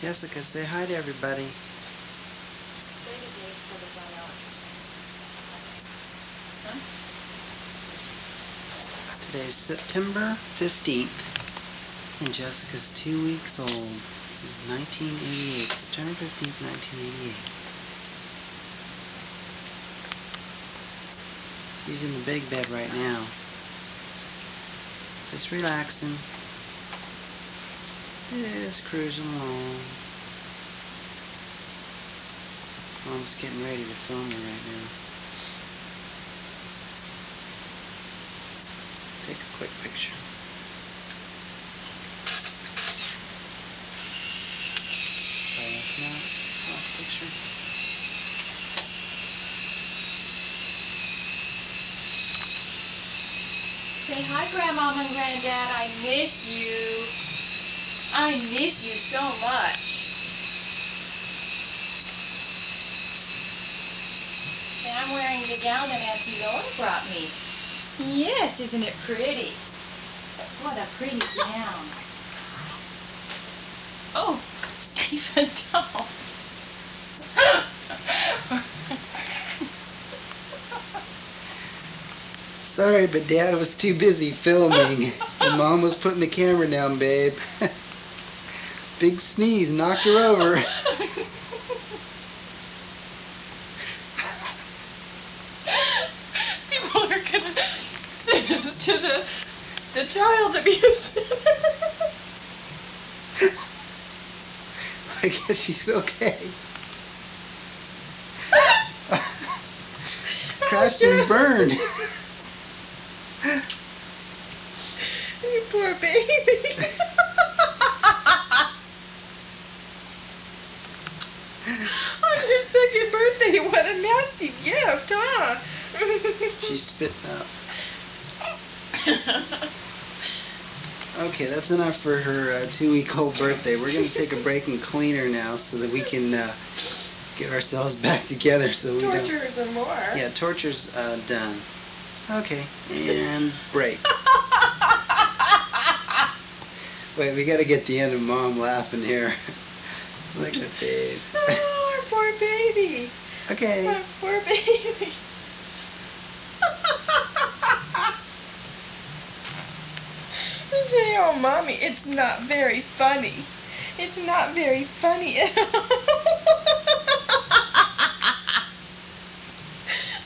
Jessica, say hi to everybody. Say the date so that I know what you're saying. Huh? Today's September 15th, and Jessica's 2 weeks old. This is 1988, September 15th, 1988. She's in the big bed right now. Just relaxing. Just cruising along. Mom's getting ready to film her right now. Take a quick picture. Come on, soft picture. Say hi, Grandma and Granddad. I miss you. I miss you so much. Say, I'm wearing the gown that Auntie Laura brought me. Yes, isn't it pretty? What a pretty gown. Oh, Stephen, don't. Sorry, but Dad was too busy filming. And Mom was putting the camera down, babe. Big sneeze knocked her over. People are gonna send us to the child abuse center. I guess she's okay. Crashed and burned. You poor baby. On your second birthday, what a nasty gift, huh? She's spitting up. Okay, that's enough for her 2-week-old birthday. We're going to take a break and clean her now so that we can get ourselves back together. So we Torture some more. Yeah, torture's done. Okay, and break. Wait, we got to get the end of Mom laughing here. Look at babe. Oh, our poor baby. Okay. Our poor baby. Say, oh, Mommy, it's not very funny. It's not very funny at all.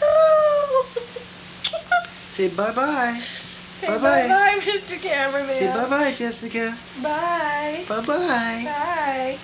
Oh. Say bye-bye. Say Bye-bye. bye-bye, Mr. Cameraman. Say bye-bye, Jessica. Bye. Bye-bye. Bye.